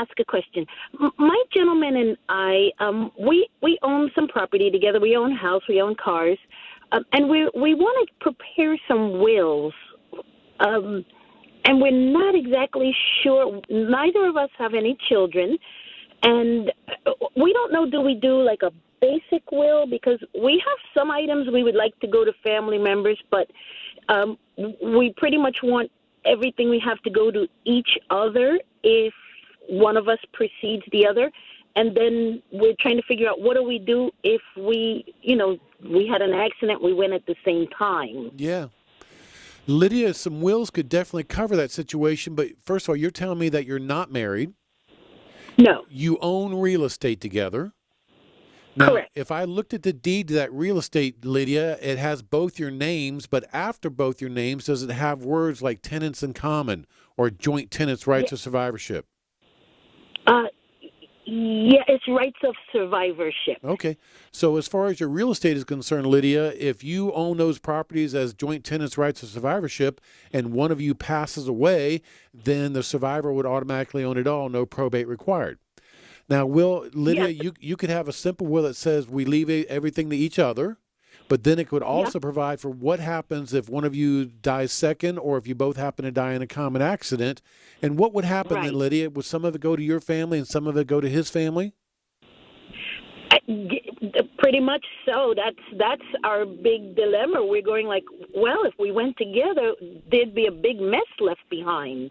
ask a question. My gentleman and I, we own some property together. We own a house. We own cars. And we want to prepare some wills. And we're not exactly sure. Neither of us have any children. And we don't know, do we do like a basic will? Because we have some items we would like to go to family members, but we pretty much want everything we have to go to each other if one of us precedes the other. And then we're trying to figure out, what do we do if we had an accident, we went at the same time. Yeah. Lydia, some wills could definitely cover that situation, but first of all, you're telling me that you're not married. No. You own real estate together. Now, Correct. if I looked at the deed to that real estate, Lydia, it has both your names, but after both your names, does it have words like tenants in common or joint tenants' rights or survivorship? Yeah, it's rights of survivorship. Okay. So as far as your real estate is concerned, Lydia, if you own those properties as joint tenants' rights of survivorship and one of you passes away, then the survivor would automatically own it all, no probate required. Now, Lydia, yes. you could have a simple will that says we leave everything to each other, but then it could also provide for what happens if one of you dies second or if you both happen to die in a common accident. And what would happen then, Lydia? Would some of it go to your family and some of it go to his family? Pretty much so. That's our big dilemma. We're going like, well, if we went together, there'd be a big mess left behind.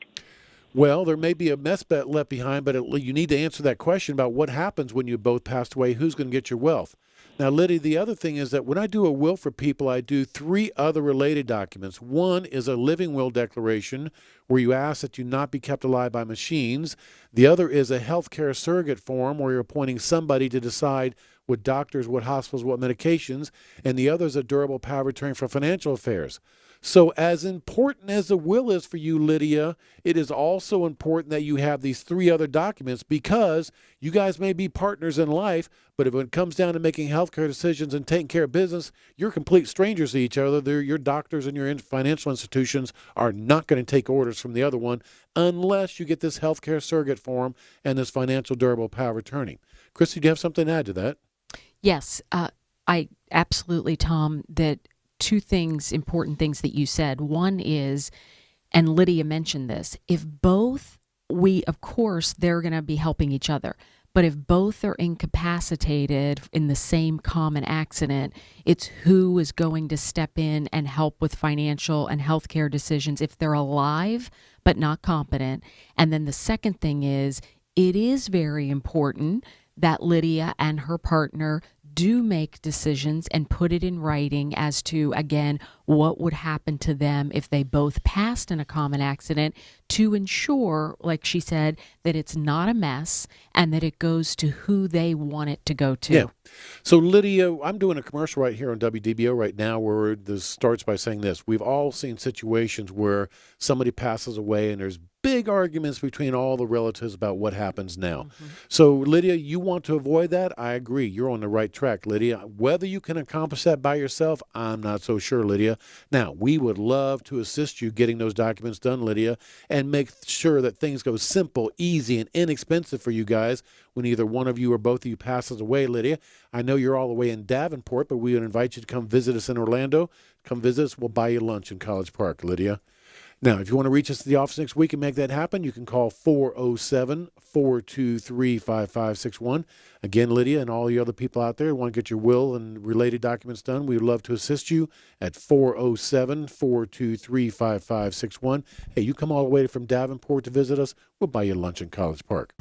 Well, there may be a mess left behind, but you need to answer that question about what happens when you both passed away. Who's going to get your wealth? Now, Lydia, the other thing is that when I do a will for people, I do 3 other related documents. One is a living will declaration where you ask that you not be kept alive by machines. The other is a healthcare surrogate form where you're appointing somebody to decide what doctors, what hospitals, what medications. And the other is a durable power of attorney for financial affairs. So as important as the will is for you, Lydia, it is also important that you have these 3 other documents because you guys may be partners in life, but if it comes down to making healthcare decisions and taking care of business, you're complete strangers to each other. Your doctors and your financial institutions are not going to take orders from the other one unless you get this healthcare surrogate form and this financial durable power of attorney. Christy, do you have something to add to that? Yes, I absolutely, Tom, that 2 things, important things that you said. One is, and Lydia mentioned this, if both, of course, they're going to be helping each other. But if both are incapacitated in the same common accident, it's who is going to step in and help with financial and healthcare decisions if they're alive but not competent. And then the second thing is, it is very important that Lydia and her partner do make decisions and put it in writing as to, again, what would happen to them if they both passed in a common accident to ensure, like she said, that it's not a mess and that it goes to who they want it to go to. Yeah. So, Lydia, I'm doing a commercial right here on WDBO right now where this starts by saying this. We've all seen situations where somebody passes away and there's big arguments between all the relatives about what happens now. Mm-hmm. So, Lydia, you want to avoid that? I agree. You're on the right track, Lydia. Whether you can accomplish that by yourself, I'm not so sure, Lydia. Now, we would love to assist you getting those documents done, Lydia, and make sure that things go simple, easy, and inexpensive for you guys when either one of you or both of you passes away, Lydia. I know you're all the way in Davenport, but we would invite you to come visit us in Orlando. Come visit us. We'll buy you lunch in College Park, Lydia. Now, if you want to reach us at the office next week and make that happen, you can call 407-423-5561. Again, Lydia and all the other people out there who want to get your will and related documents done, we would love to assist you at 407-423-5561. Hey, you come all the way from Davenport to visit us, we'll buy you lunch in College Park.